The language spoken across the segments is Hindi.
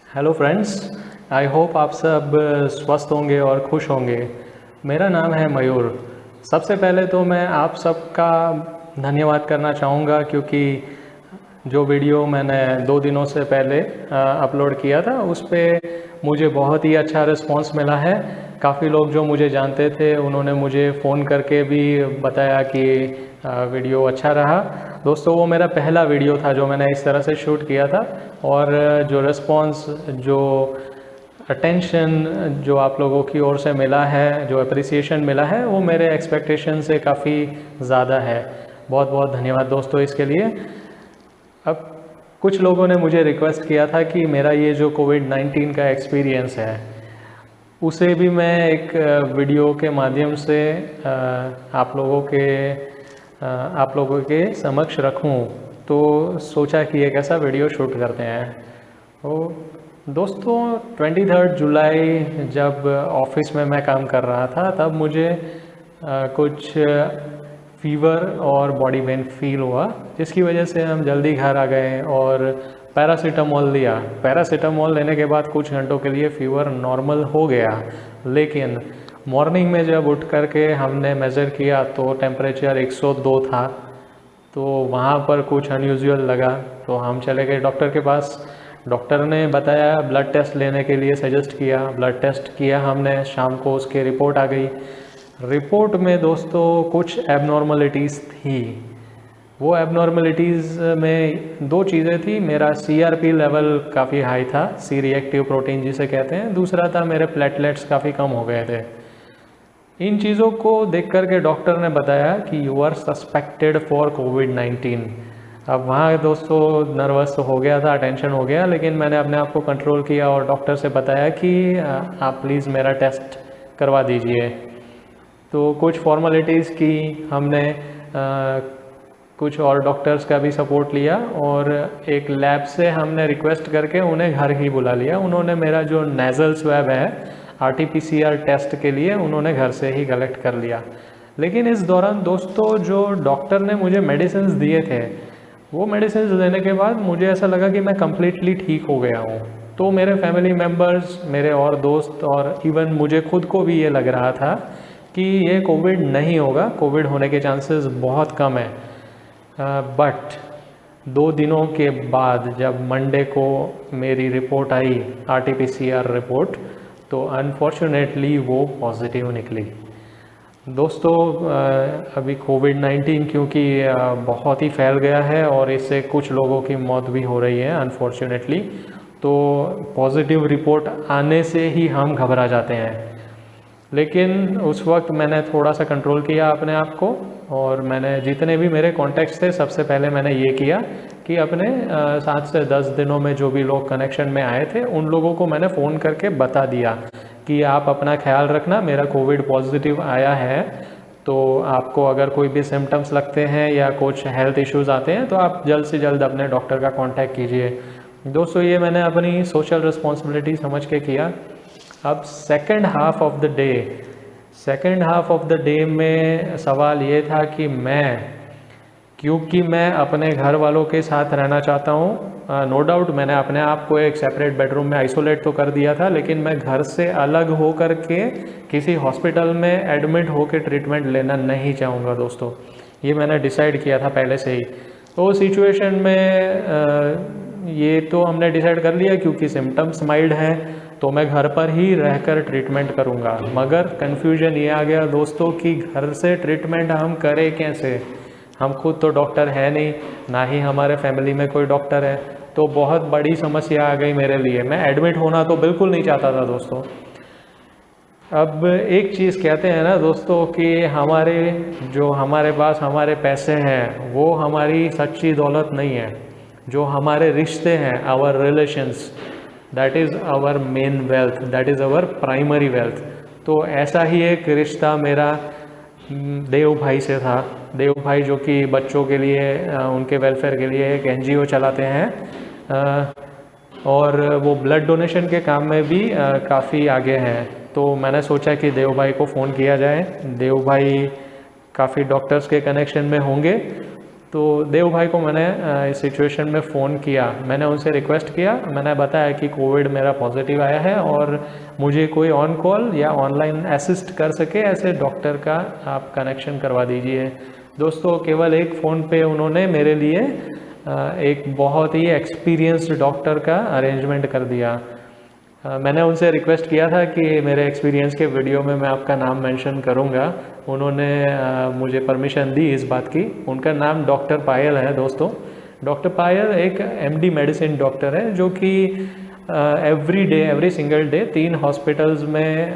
हेलो फ्रेंड्स, आई होप आप सब स्वस्थ होंगे और खुश होंगे। मेरा नाम है मयूर। सबसे पहले तो मैं आप सबका धन्यवाद करना चाहूँगा क्योंकि जो वीडियो मैंने 2 दिनों से पहले अपलोड किया था उस पे मुझे बहुत ही अच्छा रिस्पांस मिला है। काफ़ी लोग जो मुझे जानते थे उन्होंने मुझे फ़ोन करके भी बताया कि वीडियो अच्छा रहा। दोस्तों, वो मेरा पहला वीडियो था जो मैंने इस तरह से शूट किया था और जो रिस्पांस, जो अटेंशन जो आप लोगों की ओर से मिला है, जो अप्रिसिएशन मिला है, वो मेरे एक्सपेक्टेशन से काफ़ी ज़्यादा है। बहुत बहुत धन्यवाद दोस्तों इसके लिए। अब कुछ लोगों ने मुझे रिक्वेस्ट किया था कि मेरा ये जो कोविड-19 का एक्सपीरियंस है उसे भी मैं एक वीडियो के माध्यम से आप लोगों के समक्ष रखूं। तो सोचा कि एक ऐसा वीडियो शूट करते हैं। तो दोस्तों, 23 जुलाई जब ऑफिस में मैं काम कर रहा था तब मुझे कुछ फीवर और बॉडी पेन फील हुआ, जिसकी वजह से हम जल्दी घर आ गए और पैरासीटामोल लिया। पैरासीटामोल लेने के बाद कुछ घंटों के लिए फीवर नॉर्मल हो गया, लेकिन मॉर्निंग में जब उठ कर के हमने मेज़र किया तो टेम्परेचर 102 था। तो वहाँ पर कुछ अनयूजुअल लगा, तो हम चले गए डॉक्टर के पास। डॉक्टर ने बताया, ब्लड टेस्ट लेने के लिए सजेस्ट किया। ब्लड टेस्ट किया हमने, शाम को उसकी रिपोर्ट आ गई। रिपोर्ट में दोस्तों कुछ एबनॉर्मलिटीज़ थी। वो एबनॉर्मलिटीज़ में 2 चीज़ें थी। मेरा CRP लेवल काफ़ी हाई था, सी रिएक्टिव प्रोटीन जिसे कहते हैं। दूसरा था मेरे प्लेटलेट्स काफ़ी कम हो गए थे। इन चीज़ों को देख कर के डॉक्टर ने बताया कि यू आर सस्पेक्टेड फॉर कोविड-19। अब वहाँ दोस्तों नर्वस हो गया था, टेंशन हो गया, लेकिन मैंने अपने आप को कंट्रोल किया और डॉक्टर से बताया कि आप प्लीज़ मेरा टेस्ट करवा दीजिए। तो कुछ फॉर्मेलिटीज़ की हमने, कुछ और डॉक्टर्स का भी सपोर्ट लिया और एक लैब से हमने रिक्वेस्ट करके उन्हें घर ही बुला लिया। उन्होंने मेरा जो नेज़ल स्वैब है RT-PCR टेस्ट के लिए उन्होंने घर से ही कलेक्ट कर लिया। लेकिन इस दौरान दोस्तों जो डॉक्टर ने मुझे मेडिसिन्स दिए थे, वो मेडिसिन्स लेने के बाद मुझे ऐसा लगा कि मैं कम्प्लीटली ठीक हो गया हूँ। तो मेरे फैमिली मेम्बर्स, मेरे और दोस्त और इवन मुझे खुद को भी ये लग रहा था कि ये कोविड नहीं होगा, कोविड होने के चांसेस बहुत कम है। बट 2 दिनों के बाद जब मंडे को मेरी रिपोर्ट आई, RT-PCR रिपोर्ट, तो अनफॉर्चुनेटली वो पॉजिटिव निकली। दोस्तों, अभी कोविड-19 क्योंकि बहुत ही फैल गया है और इससे कुछ लोगों की मौत भी हो रही है अनफॉर्चुनेटली, तो पॉजिटिव रिपोर्ट आने से ही हम घबरा जाते हैं। लेकिन उस वक्त मैंने थोड़ा सा कंट्रोल किया अपने आप को और मैंने जितने भी मेरे कॉन्टैक्ट्स थे सबसे पहले मैंने ये किया कि अपने 7 से 10 दिनों में जो भी लोग कनेक्शन में आए थे उन लोगों को मैंने फ़ोन करके बता दिया कि आप अपना ख्याल रखना, मेरा कोविड पॉजिटिव आया है। तो आपको अगर कोई भी सिम्टम्स लगते हैं या कुछ हेल्थ इश्यूज़ आते हैं तो आप जल्द से जल्द अपने डॉक्टर का कॉन्टैक्ट कीजिए। दोस्तों, ये मैंने अपनी सोशल रिस्पॉन्सिबिलिटी समझ के किया। अब second half of the day में सवाल ये था कि क्योंकि मैं अपने घर वालों के साथ रहना चाहता हूँ। नो डाउट मैंने अपने आप को एक सेपरेट बेडरूम में आइसोलेट तो कर दिया था, लेकिन मैं घर से अलग हो कर के किसी हॉस्पिटल में एडमिट होकर ट्रीटमेंट लेना नहीं चाहूँगा दोस्तों। ये मैंने डिसाइड किया था पहले से ही। तो सिचुएशन में ये तो हमने डिसाइड कर लिया क्योंकि सिम्टम्स माइल्ड हैं तो मैं घर पर ही रहकर ट्रीटमेंट करूंगा। मगर कन्फ्यूजन ये आ गया दोस्तों कि घर से ट्रीटमेंट हम करें कैसे। हम खुद तो डॉक्टर है नहीं, ना ही हमारे फैमिली में कोई डॉक्टर है, तो बहुत बड़ी समस्या आ गई मेरे लिए। मैं एडमिट होना तो बिल्कुल नहीं चाहता था दोस्तों। अब एक चीज़ कहते हैं ना दोस्तों कि हमारे पास हमारे पैसे हैं वो हमारी सच्ची दौलत नहीं है। जो हमारे रिश्ते हैं, our relations, that is our main wealth, that is our primary wealth. तो ऐसा ही एक रिश्ता मेरा देव भाई से था। देव भाई जो कि बच्चों के लिए, उनके वेलफेयर के लिए एक NGO चलाते हैं और वो ब्लड डोनेशन के काम में भी काफ़ी आगे हैं। तो मैंने सोचा कि देव भाई को फ़ोन किया जाए। देव भाई काफ़ी डॉक्टर्स के कनेक्शन में होंगे तो देव भाई को मैंने इस सिचुएशन में फ़ोन किया, मैंने उनसे रिक्वेस्ट किया, मैंने बताया कि कोविड मेरा पॉजिटिव आया है और मुझे कोई ऑन कॉल या ऑनलाइन असिस्ट कर सके ऐसे डॉक्टर का आप कनेक्शन करवा दीजिए। दोस्तों केवल एक फ़ोन पे उन्होंने मेरे लिए एक बहुत ही एक्सपीरियंस्ड डॉक्टर का अरेंजमेंट कर दिया। मैंने उनसे रिक्वेस्ट किया था कि मेरे एक्सपीरियंस के वीडियो में मैं आपका नाम मेंशन करूंगा। उन्होंने मुझे परमिशन दी इस बात की। उनका नाम डॉक्टर पायल है दोस्तों। डॉक्टर पायल एक एमडी मेडिसिन डॉक्टर है जो कि एवरी सिंगल डे 3 हॉस्पिटल्स में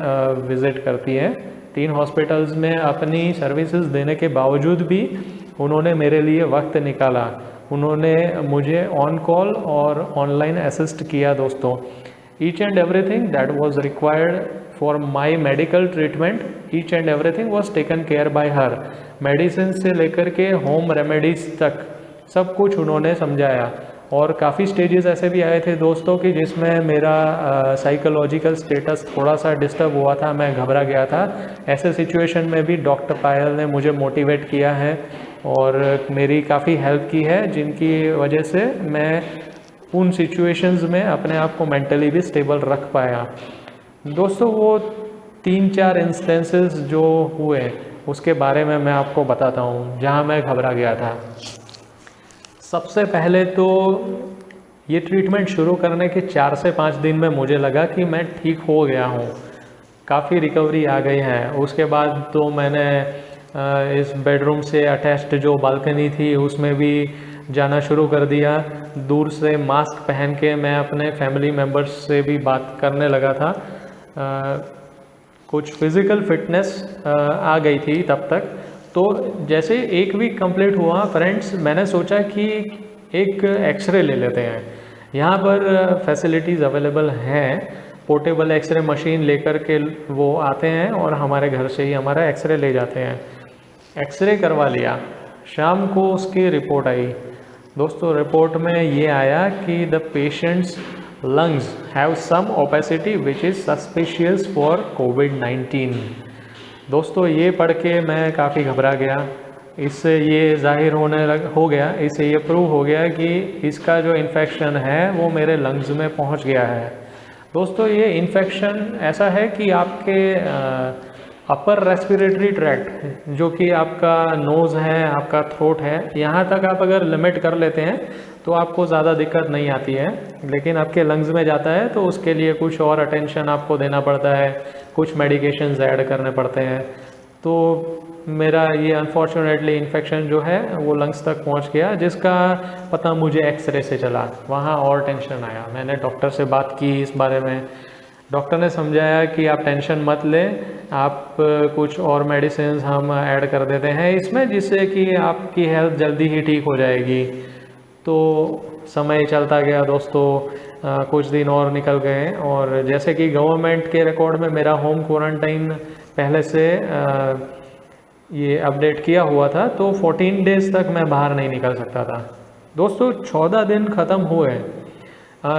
विज़िट करती है। 3 हॉस्पिटल्स में अपनी सर्विसेज देने के बावजूद भी उन्होंने मेरे लिए वक्त निकाला। उन्होंने मुझे ऑन कॉल और ऑनलाइन असिस्ट किया दोस्तों। Each and everything that was required for my medical treatment, each and everything was taken care by her. Medicine से लेकर के होम रेमेडीज तक सब कुछ उन्होंने समझाया। और काफ़ी स्टेजेस ऐसे भी आए थे दोस्तों कि जिसमें मेरा साइकोलॉजिकल स्टेटस थोड़ा सा डिस्टर्ब हुआ था, मैं घबरा गया था। ऐसे सिचुएशन में भी डॉक्टर पायल ने मुझे मोटिवेट किया है और मेरी काफ़ी हेल्प की है, जिनकी वजह से मैं उन सिचुएशंस में अपने आप को मेंटली भी स्टेबल रख पाया। दोस्तों वो 3-4 इंस्टेंसेस जो हुए उसके बारे में मैं आपको बताता हूँ जहाँ मैं घबरा गया था। सबसे पहले तो ये ट्रीटमेंट शुरू करने के 4 से 5 दिन में मुझे लगा कि मैं ठीक हो गया हूँ, काफ़ी रिकवरी आ गई है। उसके बाद तो मैंने इस बेडरूम से अटैच्ड जो बालकनी थी उसमें भी जाना शुरू कर दिया। दूर से मास्क पहन के मैं अपने फैमिली मेम्बर्स से भी बात करने लगा था। कुछ फिज़िकल फिटनेस आ गई थी तब तक। तो जैसे 1 वीक कंप्लीट हुआ फ्रेंड्स, मैंने सोचा कि एक एक्सरे ले लेते हैं। यहाँ पर फैसिलिटीज़ अवेलेबल हैं, पोर्टेबल एक्सरे मशीन लेकर के वो आते हैं और हमारे घर से ही हमारा एक्सरे ले जाते हैं। एक्सरे करवा लिया, शाम को उसकी रिपोर्ट आई। दोस्तों रिपोर्ट में ये आया कि the patient's lungs have some opacity which is suspicious for कोविड-19। दोस्तों ये पढ़ के मैं काफ़ी घबरा गया। इससे ये जाहिर हो गया, इससे ये प्रूव हो गया कि इसका जो इन्फेक्शन है वो मेरे लंग्स में पहुंच गया है। दोस्तों ये इन्फेक्शन ऐसा है कि आपके अपर रेस्पिरेटरी ट्रैक्ट जो कि आपका नोज़ है, आपका थ्रोट है, यहाँ तक आप अगर लिमिट कर लेते हैं तो आपको ज़्यादा दिक्कत नहीं आती है। लेकिन आपके लंग्स में जाता है तो उसके लिए कुछ और अटेंशन आपको देना पड़ता है, कुछ मेडिकेशंस ऐड करने पड़ते हैं। तो मेरा ये अनफॉर्चुनेटली इन्फेक्शन जो है वो लंग्स तक पहुंच गया, जिसका पता मुझे एक्सरे से चला। वहाँ और टेंशन आया। मैंने डॉक्टर से बात की इस बारे में। डॉक्टर ने समझाया कि आप टेंशन मत लें, आप कुछ और मेडिसिन हम ऐड कर देते हैं इसमें, जिससे कि आपकी हेल्थ जल्दी ही ठीक हो जाएगी। तो समय चलता गया दोस्तों, कुछ दिन और निकल गए और जैसे कि गवर्नमेंट के रिकॉर्ड में मेरा होम क्वारंटाइन पहले से ये अपडेट किया हुआ था, तो 14 डेज़ तक मैं बाहर नहीं निकल सकता था। दोस्तों 14 दिन ख़त्म हुए।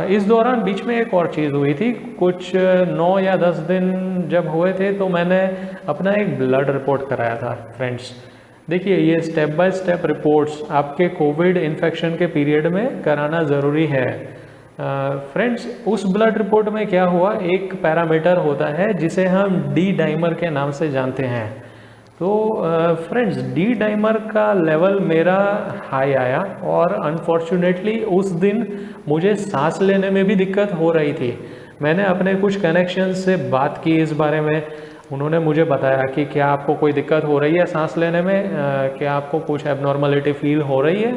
इस दौरान बीच में एक और चीज़ हुई थी। कुछ 9 या 10 दिन जब हुए थे तो मैंने अपना एक ब्लड रिपोर्ट कराया था फ्रेंड्स। देखिए ये स्टेप बाय स्टेप रिपोर्ट्स आपके कोविड इन्फेक्शन के पीरियड में कराना ज़रूरी है। फ्रेंड्स उस ब्लड रिपोर्ट में क्या हुआ, एक पैरामीटर होता है जिसे हम डी डाइमर के नाम से जानते हैं। तो फ्रेंड्स डी डाइमर का लेवल मेरा हाई आया और अनफॉर्चुनेटली उस दिन मुझे सांस लेने में भी दिक्कत हो रही थी। मैंने अपने कुछ कनेक्शन से बात की इस बारे में। उन्होंने मुझे बताया कि क्या आपको कोई दिक्कत हो रही है सांस लेने में, क्या आपको कुछ एबनॉर्मलिटी फील हो रही है।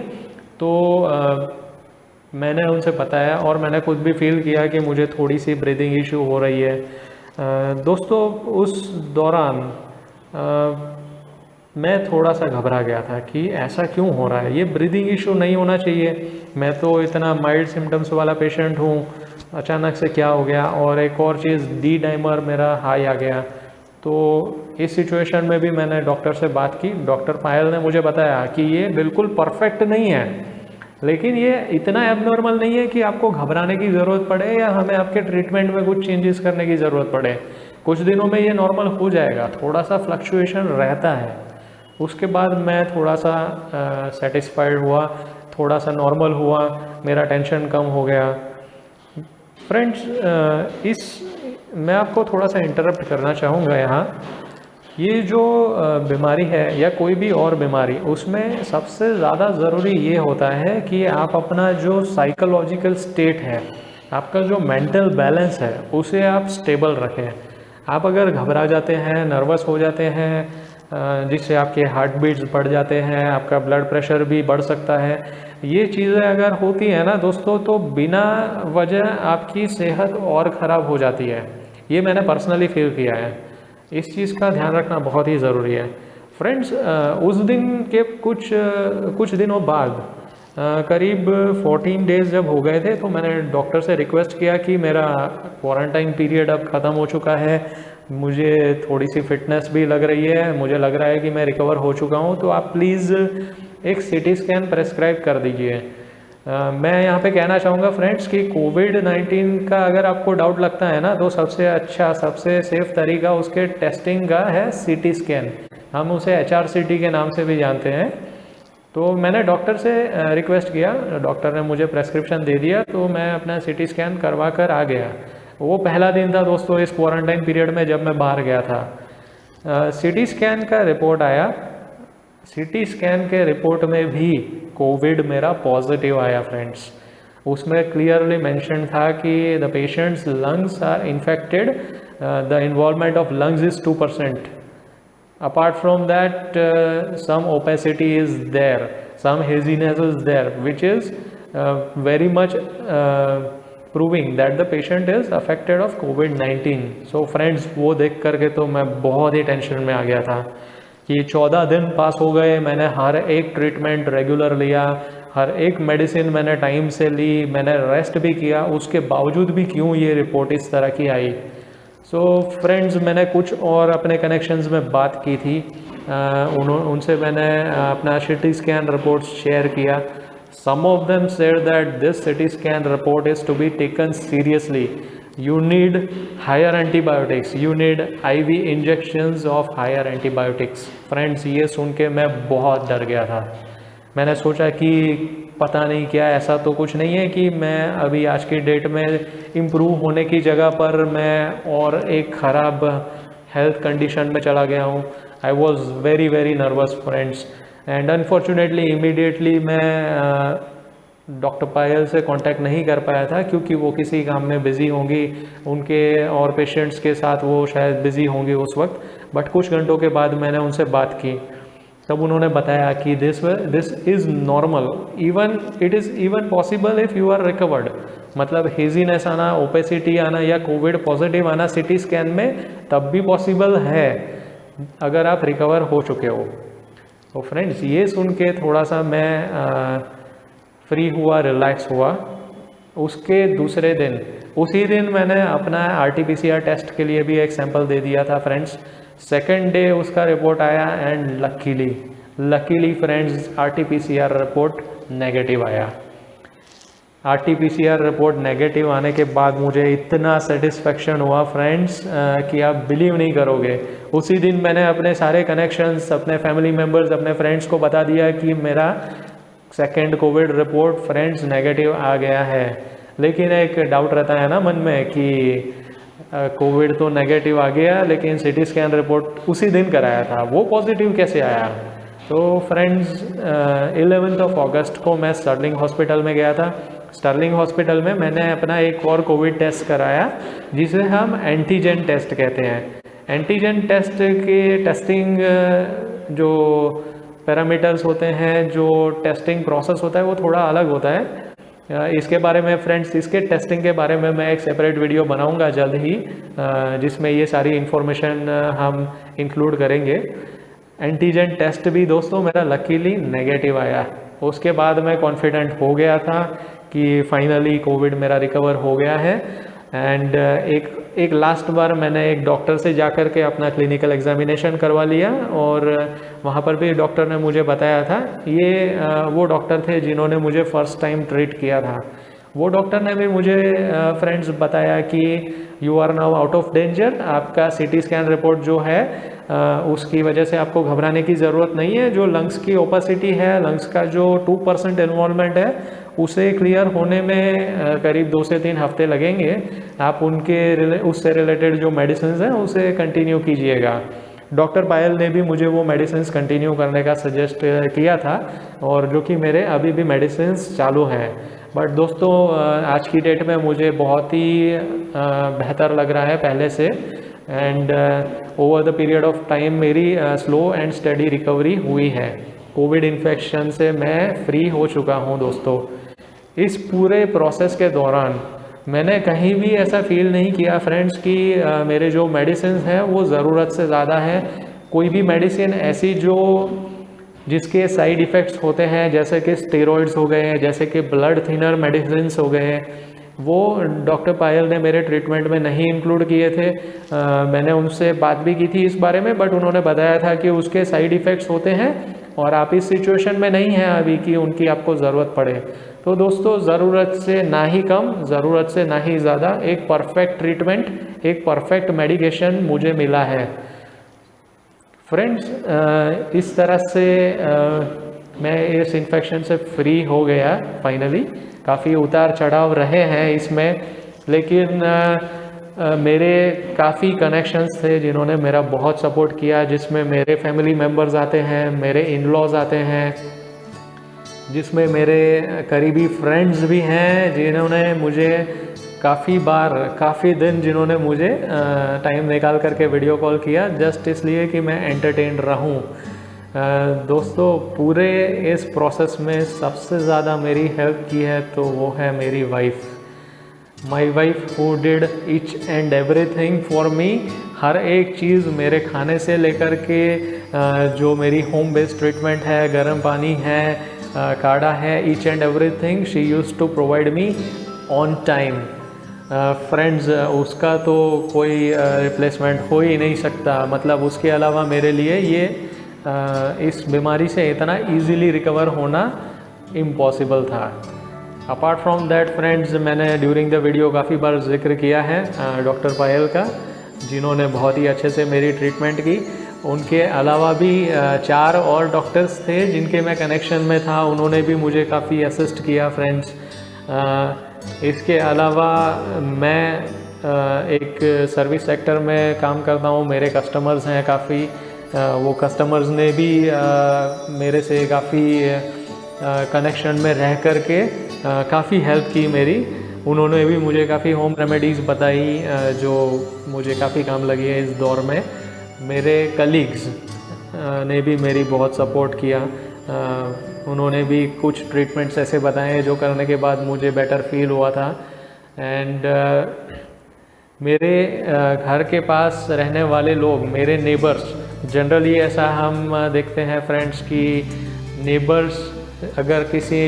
तो मैंने उनसे बताया और मैंने खुद भी फील किया कि मुझे थोड़ी सी ब्रीदिंग इशू हो रही है। दोस्तों उस दौरान मैं थोड़ा सा घबरा गया था कि ऐसा क्यों हो रहा है, ये ब्रीदिंग इशू नहीं होना चाहिए, मैं तो इतना माइल्ड सिम्टम्स वाला पेशेंट हूँ, अचानक से क्या हो गया। और एक और चीज़ डी डाइमर मेरा हाई आ गया। तो इस सिचुएशन में भी मैंने डॉक्टर से बात की। डॉक्टर पायल ने मुझे बताया कि ये बिल्कुल परफेक्ट नहीं है, लेकिन ये इतना एबनॉर्मल नहीं है कि आपको घबराने की ज़रूरत पड़े या हमें आपके ट्रीटमेंट में कुछ चेंजेस करने की ज़रूरत पड़े। कुछ दिनों में ये नॉर्मल हो जाएगा, थोड़ा सा फ्लक्चुएशन रहता है। उसके बाद मैं थोड़ा सा सेटिस्फाइड हुआ, थोड़ा सा नॉर्मल हुआ, मेरा टेंशन कम हो गया। फ्रेंड्स, मैं आपको थोड़ा सा इंटरप्ट करना चाहूँगा यहाँ। ये जो बीमारी है या कोई भी और बीमारी, उसमें सबसे ज़्यादा ज़रूरी ये होता है कि आप अपना जो साइकोलॉजिकल स्टेट है, आपका जो मेंटल बैलेंस है, उसे आप स्टेबल रखें। आप अगर घबरा जाते हैं, नर्वस हो जाते हैं, जिससे आपके हार्ट बीट्स बढ़ जाते हैं, आपका ब्लड प्रेशर भी बढ़ सकता है, ये चीज़ें अगर होती हैं ना दोस्तों, तो बिना वजह आपकी सेहत और ख़राब हो जाती है। ये मैंने पर्सनली फील किया है। इस चीज़ का ध्यान रखना बहुत ही ज़रूरी है। फ्रेंड्स, उस दिन के कुछ दिनों बाद, करीब 14 डेज़ जब हो गए थे, तो मैंने डॉक्टर से रिक्वेस्ट किया कि मेरा क्वारंटाइन पीरियड अब ख़त्म हो चुका है, मुझे थोड़ी सी फिटनेस भी लग रही है, मुझे लग रहा है कि मैं रिकवर हो चुका हूँ, तो आप प्लीज़ एक सीटी स्कैन प्रेस्क्राइब कर दीजिए। मैं यहाँ पे कहना चाहूँगा फ्रेंड्स कि कोविड-19 का अगर आपको डाउट लगता है ना, तो सबसे अच्छा, सबसे सेफ तरीका उसके टेस्टिंग का है सीटी स्कैन। हम उसे HRCT के नाम से भी जानते हैं। तो मैंने डॉक्टर से रिक्वेस्ट किया, डॉक्टर ने मुझे प्रेस्क्रिप्शन दे दिया, तो मैं अपना सीटी स्कैन करवा कर आ गया। वो पहला दिन था दोस्तों इस क्वारंटाइन पीरियड में जब मैं बाहर गया था। सीटी स्कैन का रिपोर्ट आया। सीटी स्कैन के रिपोर्ट में भी कोविड मेरा पॉजिटिव आया फ्रेंड्स। उसमें क्लियरली मेंशन था कि the patient's lungs are infected, the involvement of lungs is 2%. Apart from that, some opacity is there, some haziness is there, which is very much proving that the patient is affected of COVID-19. So friends, वो देख करके तो मैं बहुत ही टेंशन में आ गया था कि 14 दिन पास हो गए, मैंने हर एक ट्रीटमेंट रेगुलर लिया, हर एक मेडिसिन मैंने टाइम से ली, मैंने रेस्ट भी किया, उसके बावजूद भी क्यों ये रिपोर्ट इस तरह की आई। सो फ्रेंड्स, मैंने कुछ और अपने कनेक्शंस में बात की थी, उनसे मैंने अपना सीटी स्कैन रिपोर्ट शेयर किया। Some of them said that this CT scan report is to be taken seriously, you need higher antibiotics, you need IV injections of higher antibiotics. Friends, ये सुन के मैं बहुत डर गया था। मैंने सोचा कि पता नहीं क्या, ऐसा तो कुछ नहीं है कि मैं अभी आज की डेट में इम्प्रूव होने की जगह पर मैं और एक ख़राब हेल्थ कंडीशन में चला गया हूँ। I was very very nervous friends, and unfortunately immediately मैं डॉक्टर पायल से कांटेक्ट नहीं कर पाया था, क्योंकि वो किसी काम में बिज़ी होंगी, उनके और पेशेंट्स के साथ वो शायद बिज़ी होंगी उस वक्त। बट कुछ घंटों के बाद मैंने उनसे बात की, तब उन्होंने बताया कि this is normal, even it is even possible if you are recovered. मतलब हेजीनेस आना, ओपेसिटी आना या कोविड पॉजिटिव आना सीटी स्कैन में तब भी पॉसिबल है अगर आप रिकवर हो चुके हो। तो फ्रेंड्स, ये सुन के थोड़ा सा मैं फ्री हुआ, रिलैक्स हुआ। उसके दूसरे दिन, उसी दिन मैंने अपना RT-PCR टेस्ट के लिए भी एक सैंपल दे दिया था फ्रेंड्स। सेकेंड डे उसका रिपोर्ट आया, and luckily friends RT-PCR report negative आया। RT-PCR रिपोर्ट नेगेटिव आने के बाद मुझे इतना सेटिस्फेक्शन हुआ फ्रेंड्स कि आप बिलीव नहीं करोगे। उसी दिन मैंने अपने सारे कनेक्शंस, अपने फैमिली मेम्बर्स, अपने फ्रेंड्स को बता दिया कि मेरा second COVID report friends negative आ गया है। लेकिन एक डाउट रहता है ना मन में कि कोविड तो नेगेटिव आ गया, लेकिन सीटी स्कैन रिपोर्ट उसी दिन कराया था, वो पॉजिटिव कैसे आया। तो फ्रेंड्स, 11 अगस्त को मैं स्टर्लिंग हॉस्पिटल में गया था। स्टर्लिंग हॉस्पिटल में मैंने अपना एक और कोविड टेस्ट कराया, जिसे हम एंटीजन टेस्ट कहते हैं। एंटीजन टेस्ट के टेस्टिंग जो पैरामीटर्स होते हैं, जो टेस्टिंग प्रोसेस होता है, वो थोड़ा अलग होता है। इसके बारे में फ्रेंड्स, इसके टेस्टिंग के बारे में मैं एक सेपरेट वीडियो बनाऊंगा जल्द ही, जिसमें ये सारी इन्फॉर्मेशन हम इंक्लूड करेंगे। एंटीजन टेस्ट भी दोस्तों मेरा लकीली नेगेटिव आया। उसके बाद मैं कॉन्फिडेंट हो गया था कि फाइनली कोविड मेरा रिकवर हो गया है। एंड एक लास्ट बार मैंने एक डॉक्टर से जाकर के अपना क्लिनिकल एग्जामिनेशन करवा लिया, और वहाँ पर भी डॉक्टर ने मुझे बताया था, ये वो डॉक्टर थे जिन्होंने मुझे फ़र्स्ट टाइम ट्रीट किया था। वो डॉक्टर ने भी मुझे फ्रेंड्स बताया कि you are now out of danger, आपका सीटी स्कैन रिपोर्ट जो है उसकी वजह से आपको घबराने की ज़रूरत नहीं है। जो लंग्स की ओपेसिटी है, लंग्स का जो 2% इन्वॉल्वमेंट है, उसे क्लियर होने में करीब 2 से 3 हफ्ते लगेंगे। आप उससे रिलेटेड जो मेडिसिन हैं उसे कंटिन्यू कीजिएगा। डॉक्टर पायल ने भी मुझे वो मेडिसिन्स कंटिन्यू करने का सजेस्ट किया था, और जो कि मेरे अभी भी मेडिसिन्स चालू हैं। बट दोस्तों, आज की डेट में मुझे बहुत ही बेहतर लग रहा है पहले से, and over the period of time मेरी स्लो एंड स्टडी रिकवरी हुई है। कोविड इन्फेक्शन से मैं फ्री हो चुका हूँ दोस्तों। इस पूरे प्रोसेस के दौरान मैंने कहीं भी ऐसा फील नहीं किया फ्रेंड्स कि मेरे जो मेडिसिन हैं वो ज़रूरत से ज़्यादा है। कोई भी मेडिसिन ऐसी जिसके साइड इफ़ेक्ट्स होते हैं, जैसे कि स्टेरॉइड्स हो गए, जैसे कि ब्लड थिनर मेडिसिन हो गए, वो डॉक्टर पायल ने मेरे ट्रीटमेंट में नहीं इंक्लूड किए थे। मैंने उनसे बात भी की थी इस बारे में, बट उन्होंने बताया था कि उसके साइड इफ़ेक्ट्स होते हैं और आप इस सिचुएशन में नहीं हैं अभी कि उनकी आपको ज़रूरत पड़े। तो दोस्तों, ज़रूरत से ना ही कम, ज़रूरत से ना ही ज़्यादा एक परफेक्ट ट्रीटमेंट, एक परफेक्ट मेडिकेशन मुझे मिला है फ्रेंड्स। इस तरह से मैं इस इन्फेक्शन से फ्री हो गया फाइनली। काफ़ी उतार चढ़ाव रहे हैं इसमें, लेकिन मेरे काफ़ी कनेक्शंस थे जिन्होंने मेरा बहुत सपोर्ट किया, जिसमें मेरे फैमिली मेम्बर्स आते हैं, मेरे इन-लॉज आते हैं, जिसमें मेरे करीबी फ्रेंड्स भी हैं जिन्होंने मुझे काफ़ी बार, काफ़ी दिन जिन्होंने मुझे टाइम निकाल करके वीडियो कॉल किया, जस्ट इसलिए कि मैं एंटरटेन रहूं। दोस्तों, पूरे इस प्रोसेस में सबसे ज़्यादा मेरी हेल्प की है तो वो है मेरी wife, my wife who did each and everything for me. हर एक चीज़, मेरे खाने से लेकर के जो मेरी होम बेस्ड ट्रीटमेंट है, गर्म पानी है, काढ़ा है, each and everything she used to provide me on time. Friends, उसका तो कोई रिप्लेसमेंट हो ही नहीं सकता। मतलब उसके अलावा मेरे लिए ये इस बीमारी से इतना इजीली रिकवर होना इम्पॉसिबल था। अपार्ट फ्रॉम दैट फ्रेंड्स, मैंने ड्यूरिंग द वीडियो काफ़ी बार जिक्र किया है डॉक्टर पायल का, जिन्होंने बहुत ही अच्छे से मेरी ट्रीटमेंट की। उनके अलावा भी 4 और डॉक्टर्स थे जिनके मैं कनेक्शन में था, उन्होंने भी मुझे काफ़ी असिस्ट किया फ्रेंड्स। इसके अलावा मैं एक सर्विस सेक्टर में काम करता हूँ, मेरे कस्टमर्स हैं काफ़ी, वो कस्टमर्स ने भी मेरे से काफ़ी कनेक्शन में रह कर के काफ़ी हेल्प की मेरी। उन्होंने भी मुझे काफ़ी होम रेमेडीज़ बताई जो मुझे काफ़ी काम लगी है इस दौर में। मेरे कलीग्स ने भी मेरी बहुत सपोर्ट किया। उन्होंने भी कुछ ट्रीटमेंट्स ऐसे बताए जो करने के बाद मुझे बेटर फील हुआ था। एंड मेरे घर के पास रहने वाले लोग, मेरे नेबर्स, जनरली ऐसा हम देखते हैं फ्रेंड्स कि नेबर्स, अगर किसी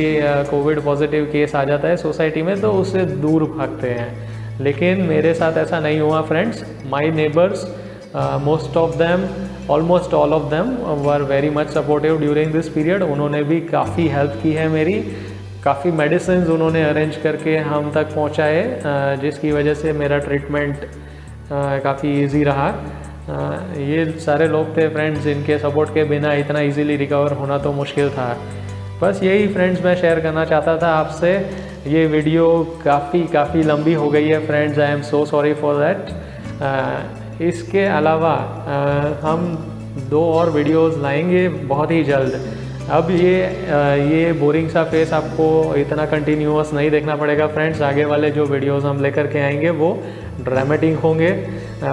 कोविड पॉजिटिव केस आ जाता है सोसाइटी में तो उससे दूर भागते हैं, लेकिन मेरे साथ ऐसा नहीं हुआ friends. My neighbours, most of them, almost all of them were very much supportive during this period. उन्होंने भी काफ़ी हेल्प की है मेरी, काफ़ी मेडिसिन उन्होंने अरेंज करके हम तक पहुंचाए, जिसकी वजह से मेरा ट्रीटमेंट काफ़ी इजी रहा। ये सारे लोग थे फ्रेंड्स जिनके सपोर्ट के बिना इतना इजीली रिकवर होना तो मुश्किल था। बस यही फ्रेंड्स मैं शेयर करना चाहता था आपसे। ये वीडियो काफ़ी लंबी हो गई है friends, I am so sorry for that. इसके अलावा हम 2 और वीडियोस लाएंगे बहुत ही जल्द। अब ये बोरिंग सा फेस आपको इतना कंटिन्यूअस नहीं देखना पड़ेगा फ्रेंड्स। आगे वाले जो वीडियोस हम लेकर के आएंगे वो ड्रामेटिक होंगे,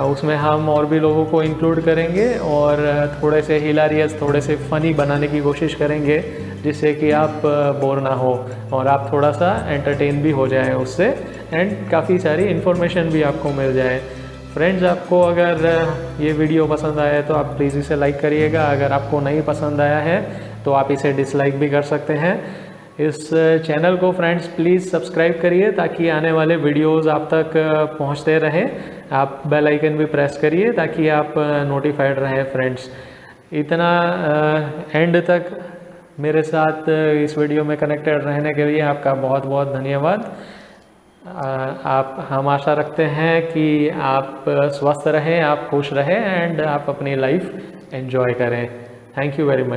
उसमें हम और भी लोगों को इंक्लूड करेंगे और थोड़े से हिलारियस, थोड़े से फ़नी बनाने की कोशिश करेंगे, जिससे कि आप बोर ना हो और आप थोड़ा सा एंटरटेन भी हो जाए उससे, एंड काफ़ी सारी इन्फॉर्मेशन भी आपको मिल जाए। फ्रेंड्स, आपको अगर ये वीडियो पसंद आया है तो आप प्लीज़ इसे लाइक करिएगा। अगर आपको नहीं पसंद आया है तो आप इसे डिसलाइक भी कर सकते हैं। इस चैनल को फ्रेंड्स प्लीज़ सब्सक्राइब करिए ताकि आने वाले वीडियोस आप तक पहुंचते रहें। आप बेल आइकन भी प्रेस करिए ताकि आप नोटिफाइड रहें फ्रेंड्स। इतना एंड तक मेरे साथ इस वीडियो में कनेक्टेड रहने के लिए आपका बहुत बहुत धन्यवाद। आप हम आशा रखते हैं कि आप स्वस्थ रहें, आप खुश रहें एंड आप अपनी लाइफ एंजॉय करें। Thank you very much.